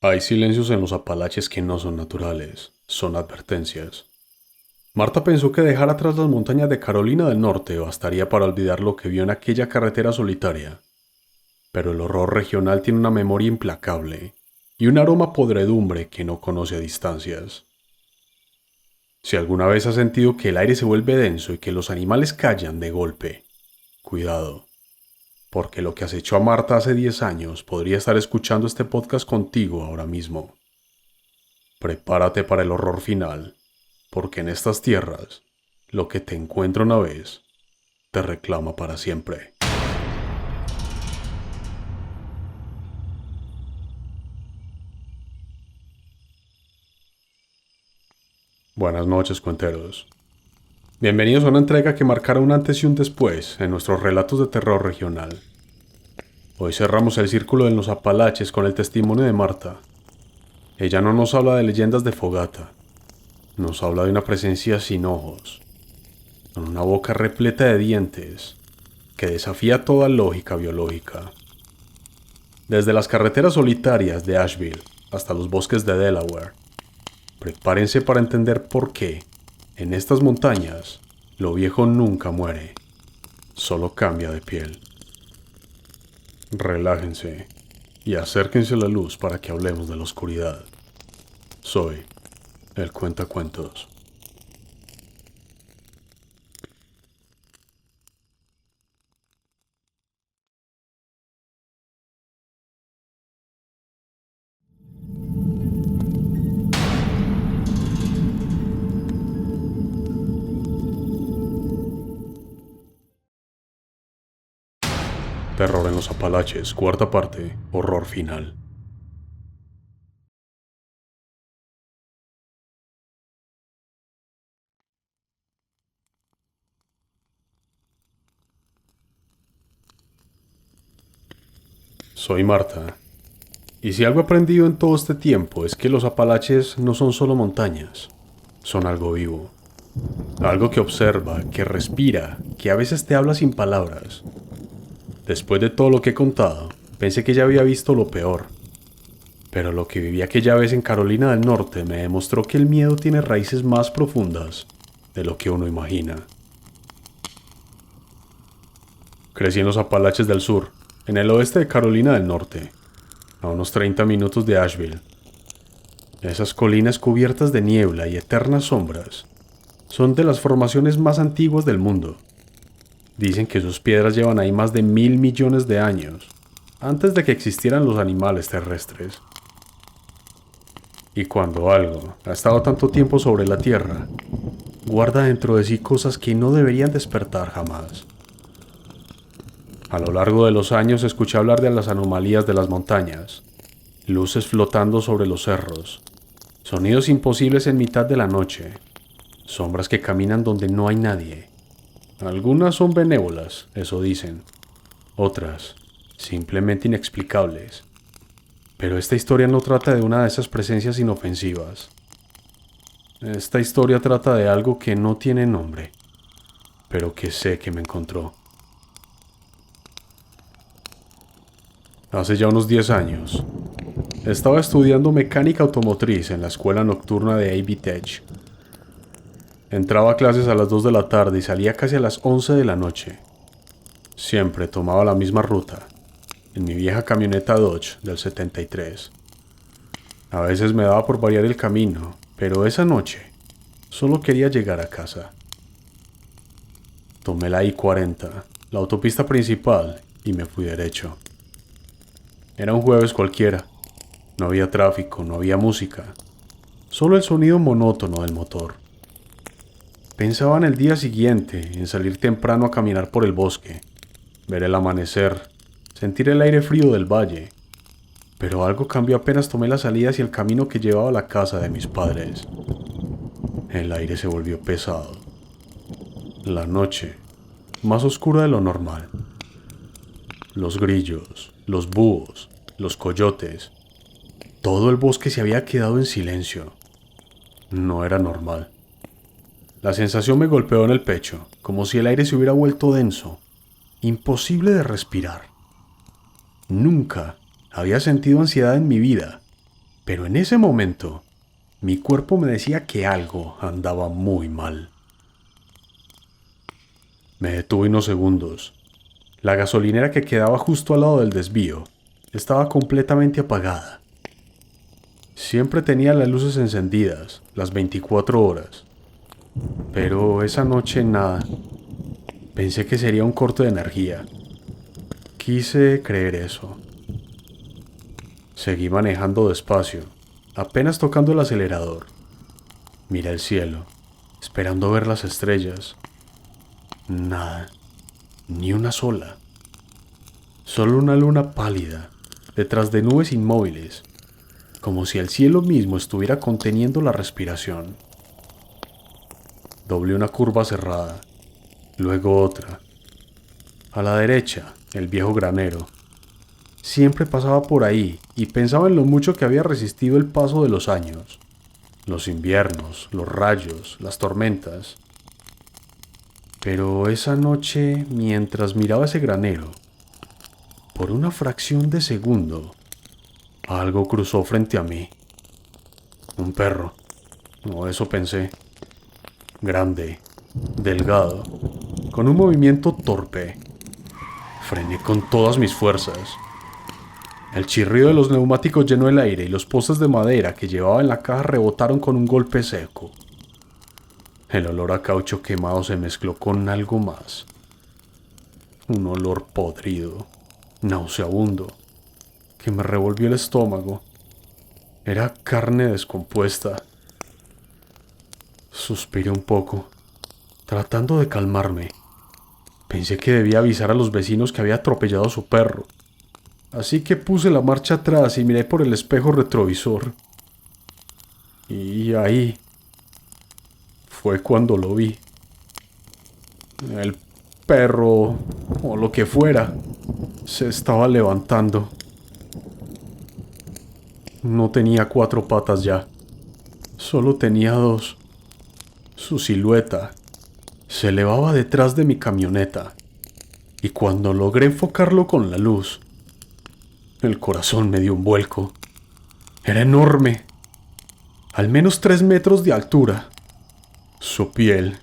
Hay silencios en los Apalaches que no son naturales, son advertencias. Marta pensó que dejar atrás las montañas de Carolina del Norte bastaría para olvidar lo que vio en aquella carretera solitaria. Pero el horror regional tiene una memoria implacable y un aroma a podredumbre que no conoce a distancias. Si alguna vez has sentido que el aire se vuelve denso y que los animales callan de golpe, cuidado, porque lo que acechó a Marta hace 10 años podría estar escuchando este podcast contigo ahora mismo. Prepárate para el horror final, porque en estas tierras, lo que te encuentra una vez, te reclama para siempre. Buenas noches, cuenteros. Bienvenidos a una entrega que marcará un antes y un después en nuestros relatos de terror regional. Hoy cerramos el círculo de los Apalaches con el testimonio de Marta. Ella no nos habla de leyendas de fogata, nos habla de una presencia sin ojos, con una boca repleta de dientes, que desafía toda lógica biológica. Desde las carreteras solitarias de Asheville hasta los bosques de Delaware, prepárense para entender por qué, en estas montañas, lo viejo nunca muere, solo cambia de piel. Relájense y acérquense a la luz para que hablemos de la oscuridad. Soy el Cuentacuentos. Terror en los Apalaches, cuarta parte, horror final. Soy Marta, y si algo he aprendido en todo este tiempo es que los Apalaches no son solo montañas, son algo vivo. Algo que observa, que respira, que a veces te habla sin palabras. Después de todo lo que he contado, pensé que ya había visto lo peor. Pero lo que viví aquella vez en Carolina del Norte me demostró que el miedo tiene raíces más profundas de lo que uno imagina. Crecí en los Apalaches del Sur, en el oeste de Carolina del Norte, a unos 30 minutos de Asheville. Esas colinas cubiertas de niebla y eternas sombras son de las formaciones más antiguas del mundo. Dicen que sus piedras llevan ahí más de 1.000 millones de años, antes de que existieran los animales terrestres. Y cuando algo ha estado tanto tiempo sobre la Tierra, guarda dentro de sí cosas que no deberían despertar jamás. A lo largo de los años escuché hablar de las anomalías de las montañas, luces flotando sobre los cerros, sonidos imposibles en mitad de la noche, sombras que caminan donde no hay nadie. Algunas son benévolas, eso dicen, otras simplemente inexplicables. Pero esta historia no trata de una de esas presencias inofensivas. Esta historia trata de algo que no tiene nombre, pero que sé que me encontró. Hace ya unos 10 años, estaba estudiando mecánica automotriz en la escuela nocturna de A.B. Tech. Entraba a clases a las 2 de la tarde y salía casi a las 11 de la noche. Siempre tomaba la misma ruta, en mi vieja camioneta Dodge del 73. A veces me daba por variar el camino, pero esa noche solo quería llegar a casa. Tomé la I-40, la autopista principal, y me fui derecho. Era un jueves cualquiera. No había tráfico, no había música, solo el sonido monótono del motor. Pensaba en el día siguiente, en salir temprano a caminar por el bosque, ver el amanecer, sentir el aire frío del valle. Pero algo cambió apenas tomé la salida hacia el camino que llevaba a la casa de mis padres. El aire se volvió pesado. La noche, más oscura de lo normal. Los grillos, los búhos, los coyotes. Todo el bosque se había quedado en silencio. No era normal. La sensación me golpeó en el pecho, como si el aire se hubiera vuelto denso, imposible de respirar. Nunca había sentido ansiedad en mi vida, Pero en ese momento, mi cuerpo me decía que algo andaba muy mal. Me detuve unos segundos. La gasolinera que quedaba justo al lado del desvío estaba completamente apagada. Siempre tenía las luces encendidas, las 24 horas. Pero esa noche nada. Pensé que sería un corte de energía. Quise creer eso. Seguí manejando despacio, apenas tocando el acelerador. Miré el cielo, esperando ver las estrellas. Nada, ni una sola. Solo una luna pálida, detrás de nubes inmóviles, como si el cielo mismo estuviera conteniendo la respiración. Doblé una curva cerrada, luego otra. A la derecha, el viejo granero. Siempre pasaba por ahí y pensaba en lo mucho que había resistido el paso de los años, los inviernos, los rayos, las tormentas. Pero esa noche, mientras miraba ese granero, por una fracción de segundo, algo cruzó frente a mí. Un perro, o eso pensé. Grande, delgado, con un movimiento torpe. Frené con todas mis fuerzas. El chirrido de los neumáticos llenó el aire y los postes de madera que llevaba en la caja rebotaron con un golpe seco. El olor a caucho quemado se mezcló con algo más. Un olor podrido, nauseabundo, que me revolvió el estómago. Era carne descompuesta. Suspiré un poco, tratando de calmarme. Pensé que debía avisar a los vecinos que había atropellado a su perro. Así que puse la marcha atrás y miré por el espejo retrovisor. Y ahí fue cuando lo vi. El perro, o lo que fuera, se estaba levantando. No tenía 4 patas ya, solo tenía 2. Su silueta se elevaba detrás de mi camioneta, y cuando logré enfocarlo con la luz, el corazón me dio un vuelco. Era enorme, al menos 3 metros de altura. Su piel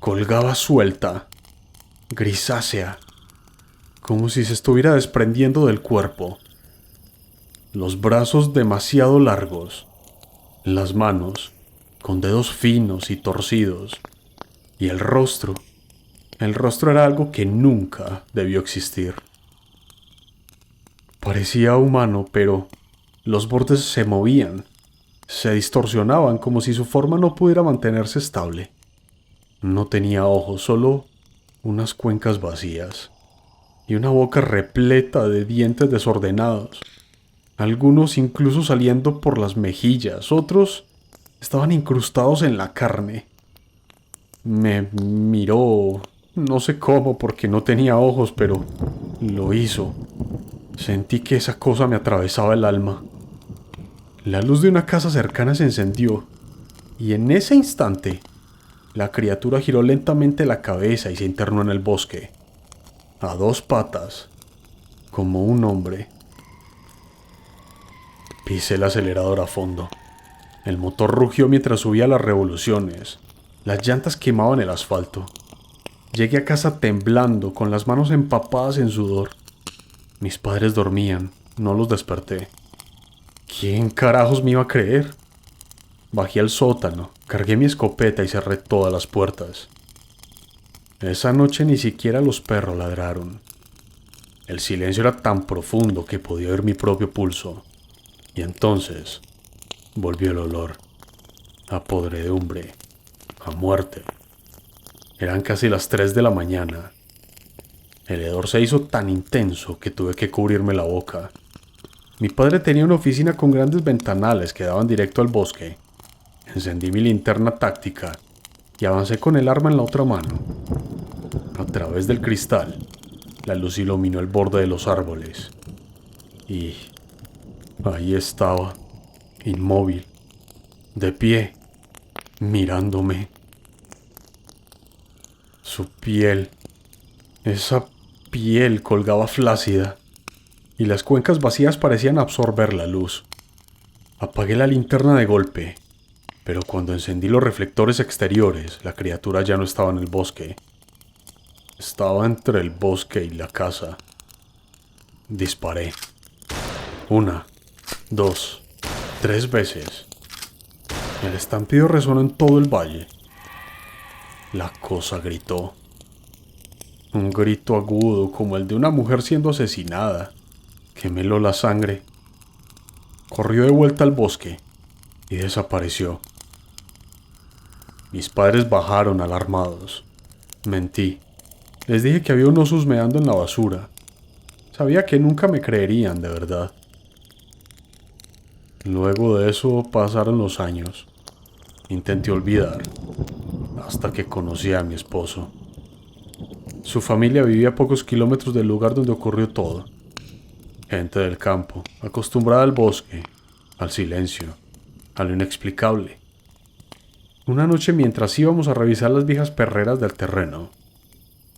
colgaba suelta, grisácea, como si se estuviera desprendiendo del cuerpo. Los brazos demasiado largos, las manos con dedos finos y torcidos, y el rostro era algo que nunca debió existir. Parecía humano, pero los bordes se movían, se distorsionaban como si su forma no pudiera mantenerse estable. No tenía ojos, solo unas cuencas vacías y una boca repleta de dientes desordenados, algunos incluso saliendo por las mejillas, otros estaban incrustados en la carne. Me miró, no sé cómo porque no tenía ojos, pero lo hizo. Sentí que esa cosa me atravesaba el alma. La luz de una casa cercana se encendió, y en ese instante, la criatura giró lentamente la cabeza y se internó en el bosque, a 2 patas, como un hombre. Pisé el acelerador a fondo. El motor rugió mientras subía las revoluciones. Las llantas quemaban el asfalto. Llegué a casa temblando, con las manos empapadas en sudor. Mis padres dormían, no los desperté. ¿Quién carajos me iba a creer? Bajé al sótano, cargué mi escopeta y cerré todas las puertas. Esa noche ni siquiera los perros ladraron. El silencio era tan profundo que podía oír mi propio pulso. Y entonces volvió el olor, a podredumbre, a muerte. Eran casi las 3 de la mañana. El hedor se hizo tan intenso que tuve que cubrirme la boca. Mi padre tenía una oficina con grandes ventanales que daban directo al bosque. Encendí mi linterna táctica y avancé con el arma en la otra mano. A través del cristal, la luz iluminó el borde de los árboles. Y ahí estaba, inmóvil, de pie, mirándome. Su piel, esa piel colgaba flácida, y las cuencas vacías parecían absorber la luz. Apagué la linterna de golpe, pero cuando encendí los reflectores exteriores, la criatura ya no estaba en el bosque. Estaba entre el bosque y la casa. Disparé. 1, 2, 3 veces. El estampido resonó en todo el valle. La cosa gritó. Un grito agudo como el de una mujer siendo asesinada, que me heló la sangre. Corrió de vuelta al bosque y desapareció. Mis padres bajaron alarmados. Mentí. Les dije que había unos husmeando en la basura. Sabía que nunca me creerían de verdad. Luego de eso pasaron los años. Intenté olvidar, hasta que conocí a mi esposo. Su familia vivía a pocos kilómetros del lugar donde ocurrió todo. Gente del campo, acostumbrada al bosque, al silencio, a lo inexplicable. Una noche mientras íbamos a revisar las viejas perreras del terreno,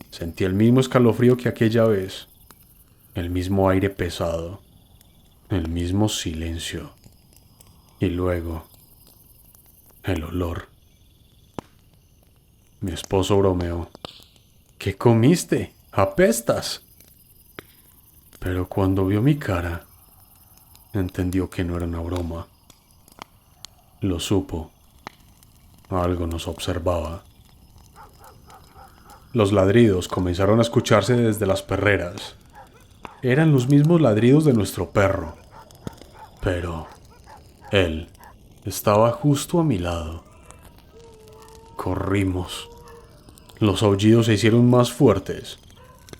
sentí el mismo escalofrío que aquella vez, el mismo aire pesado, el mismo silencio. Y luego, el olor. Mi esposo bromeó. ¿Qué comiste? ¡Apestas! Pero cuando vio mi cara, entendió que no era una broma. Lo supo. Algo nos observaba. Los ladridos comenzaron a escucharse desde las perreras. Eran los mismos ladridos de nuestro perro. Pero él estaba justo a mi lado. Corrimos. Los aullidos se hicieron más fuertes,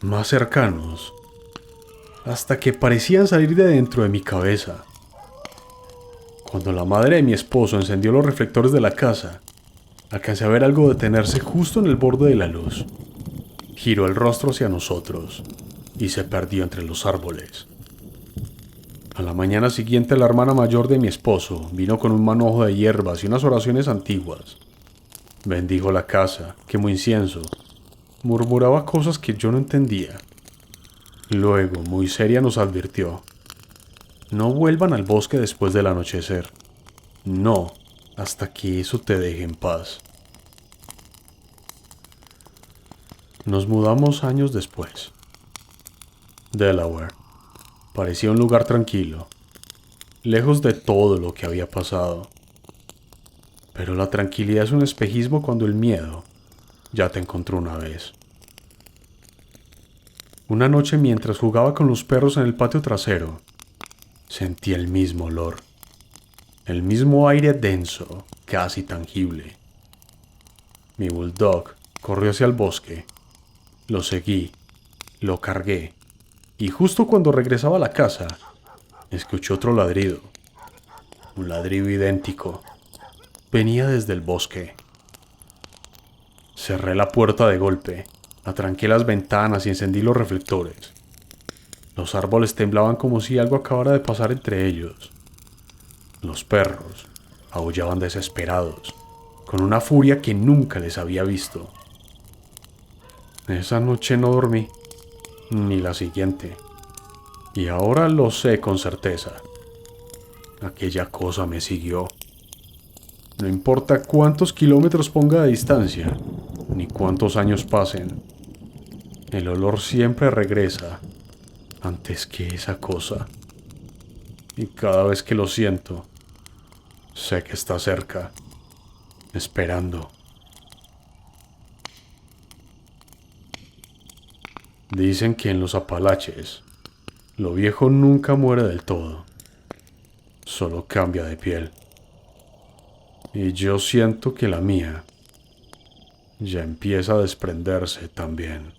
más cercanos, hasta que parecían salir de dentro de mi cabeza. Cuando la madre de mi esposo encendió los reflectores de la casa, alcancé a ver algo detenerse justo en el borde de la luz. Giró el rostro hacia nosotros y se perdió entre los árboles. A la mañana siguiente, la hermana mayor de mi esposo vino con un manojo de hierbas y unas oraciones antiguas. Bendijo la casa, quemó incienso, murmuraba cosas que yo no entendía. Luego, muy seria, nos advirtió: no vuelvan al bosque después del anochecer. No, hasta que eso te deje en paz. Nos mudamos años después. Delaware parecía un lugar tranquilo, lejos de todo lo que había pasado. Pero la tranquilidad es un espejismo cuando el miedo ya te encontró una vez. Una noche mientras jugaba con los perros en el patio trasero, sentí el mismo olor, el mismo aire denso, casi tangible. Mi bulldog corrió hacia el bosque. Lo seguí, lo cargué, y justo cuando regresaba a la casa, escuché otro ladrido. Un ladrido idéntico. Venía desde el bosque. Cerré la puerta de golpe, atranqué las ventanas y encendí los reflectores. Los árboles temblaban como si algo acabara de pasar entre ellos. Los perros aullaban desesperados, con una furia que nunca les había visto. Esa noche no dormí, ni la siguiente, y ahora lo sé con certeza. Aquella cosa me siguió. No importa cuántos kilómetros ponga de distancia, ni cuántos años pasen, el olor siempre regresa antes que esa cosa. Y cada vez que lo siento, sé que está cerca, esperando. Dicen que en los Apalaches, lo viejo nunca muere del todo, solo cambia de piel. Y yo siento que la mía ya empieza a desprenderse también.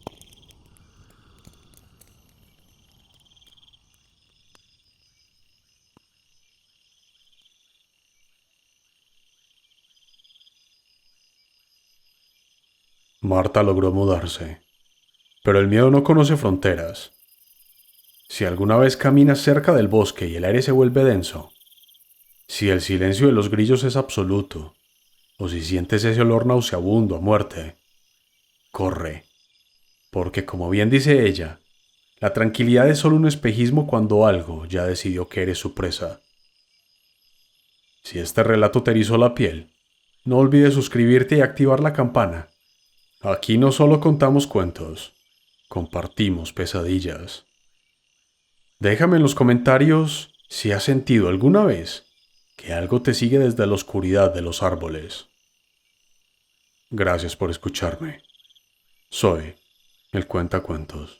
Marta logró mudarse, pero el miedo no conoce fronteras. Si alguna vez caminas cerca del bosque y el aire se vuelve denso, si el silencio de los grillos es absoluto, o si sientes ese olor nauseabundo a muerte, corre, porque como bien dice ella, la tranquilidad es solo un espejismo cuando algo ya decidió que eres su presa. Si este relato te erizó la piel, no olvides suscribirte y activar la campana. Aquí no solo contamos cuentos, compartimos pesadillas. Déjame en los comentarios si has sentido alguna vez que algo te sigue desde la oscuridad de los árboles. Gracias por escucharme. Soy el Cuentacuentos.